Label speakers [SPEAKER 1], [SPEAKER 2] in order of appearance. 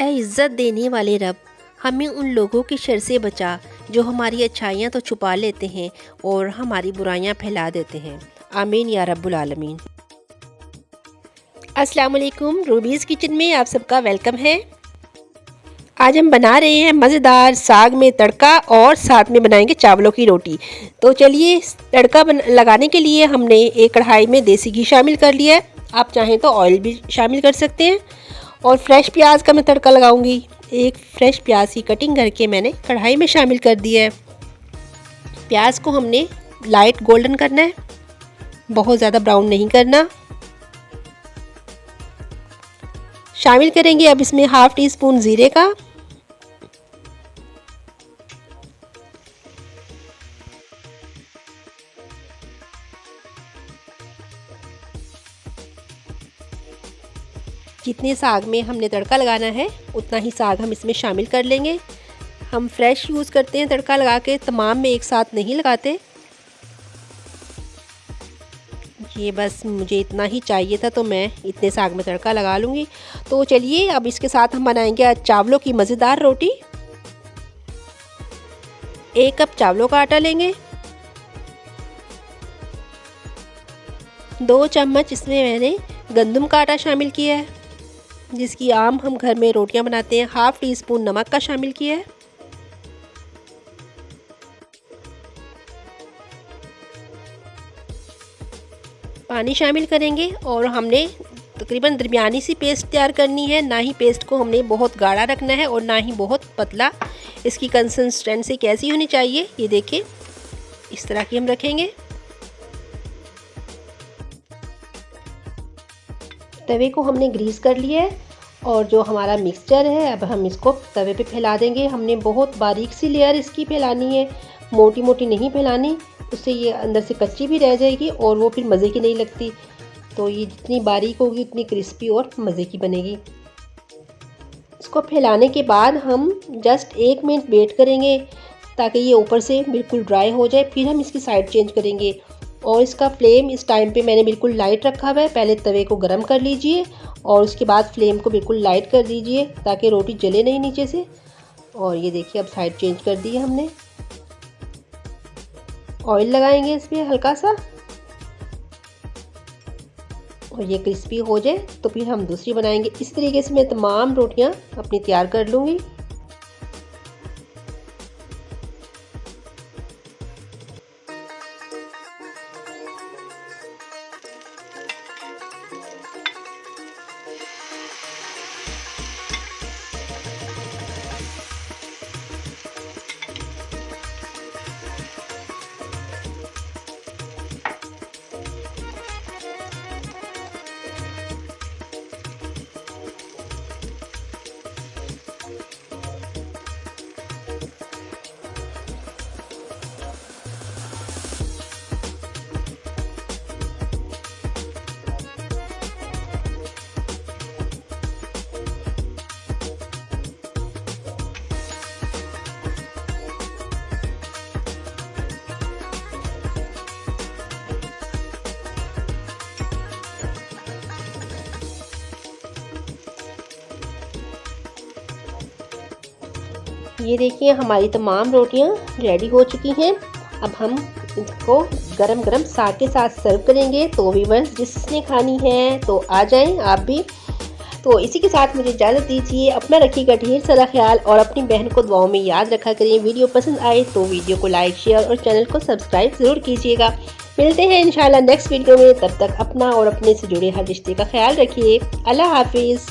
[SPEAKER 1] ऐ इज़्ज़त देने वाले रब, हमें उन लोगों की शर से बचा जो हमारी अच्छाइयाँ तो छुपा लेते हैं और हमारी बुराइयाँ फैला देते हैं। आमीन या रब्बुल आलमीन। अस्सलाम वालेकुम, रूबीज़ किचन में आप सबका वेलकम है। आज हम बना रहे हैं मज़ेदार साग में तड़का और साथ में बनाएंगे चावलों की रोटी। तो चलिए, तड़का लगाने के लिए हमने एक कढ़ाई में देसी घी शामिल कर लिया है। आप चाहें तो ऑयल भी शामिल कर सकते हैं। और फ्रेश प्याज का मैं तड़का लगाऊंगी। एक फ्रेश प्याज की कटिंग करके मैंने कढ़ाई में शामिल कर दिया है। प्याज को हमने लाइट गोल्डन करना है, बहुत ज़्यादा ब्राउन नहीं करना। शामिल करेंगे अब इसमें हाफ़ टी स्पून ज़ीरे का, जितने साग में हमने तड़का लगाना है उतना ही साग हम इसमें शामिल कर लेंगे। हम फ्रेश यूज़ करते हैं तड़का लगा के, तमाम में एक साथ नहीं लगाते। ये बस मुझे इतना ही चाहिए था तो मैं इतने साग में तड़का लगा लूँगी। तो चलिए, अब इसके साथ हम बनाएंगे आज चावलों की मज़ेदार रोटी। 1 कप चावलों का आटा लेंगे। 2 चम्मच इसमें मैंने गंदम का आटा शामिल किया है, जिसकी आम हम घर में रोटियां बनाते हैं। हाफ़ टी स्पून नमक का शामिल किया है। पानी शामिल करेंगे और हमने तकरीबन दरमियानी सी पेस्ट तैयार करनी है। ना ही पेस्ट को हमने बहुत गाढ़ा रखना है और ना ही बहुत पतला। इसकी कंसिस्टेंसी कैसी होनी चाहिए ये देखें, इस तरह की हम रखेंगे। तवे को हमने ग्रीस कर लिया है और जो हमारा मिक्सचर है अब हम इसको तवे पे फैला देंगे। हमने बहुत बारीक सी लेयर इसकी फैलानी है, मोटी मोटी नहीं फैलानी, उससे ये अंदर से कच्ची भी रह जाएगी और वो फिर मज़े की नहीं लगती। तो ये जितनी बारीक होगी उतनी क्रिस्पी और मज़े की बनेगी। इसको फैलाने के बाद हम जस्ट 1 मिनट वेट करेंगे ताकि ये ऊपर से बिल्कुल ड्राई हो जाए। फिर हम इसकी साइड चेंज करेंगे और इसका फ्लेम इस टाइम पे मैंने बिल्कुल लाइट रखा हुआ है। पहले तवे को गरम कर लीजिए और उसके बाद फ्लेम को बिल्कुल लाइट कर दीजिए ताकि रोटी जले नहीं नीचे से। और ये देखिए, अब साइड चेंज कर दी है हमने। ऑयल लगाएंगे इसमें हल्का सा और ये क्रिस्पी हो जाए तो फिर हम दूसरी बनाएंगे। इस तरीके से मैं तमाम रोटियां अपनी तैयार कर लूँगी। ये देखिए, हमारी तमाम रोटियां रेडी हो चुकी हैं। अब हम इसको गरम गरम साग के साथ सर्व करेंगे। तो व्यूअर्स, जिसने खानी है तो आ जाएं आप भी। तो इसी के साथ मुझे इजाज़त दीजिए। अपना रखिएगा ढेर सारा ख्याल और अपनी बहन को दुआओं में याद रखा करिए। वीडियो पसंद आए तो वीडियो को लाइक, शेयर और चैनल को सब्सक्राइब ज़रूर कीजिएगा। मिलते हैं इंशाल्लाह नेक्स्ट वीडियो में। तब तक अपना और अपने से जुड़े हर रिश्ते का ख्याल रखिए। अल्लाह हाफिज़।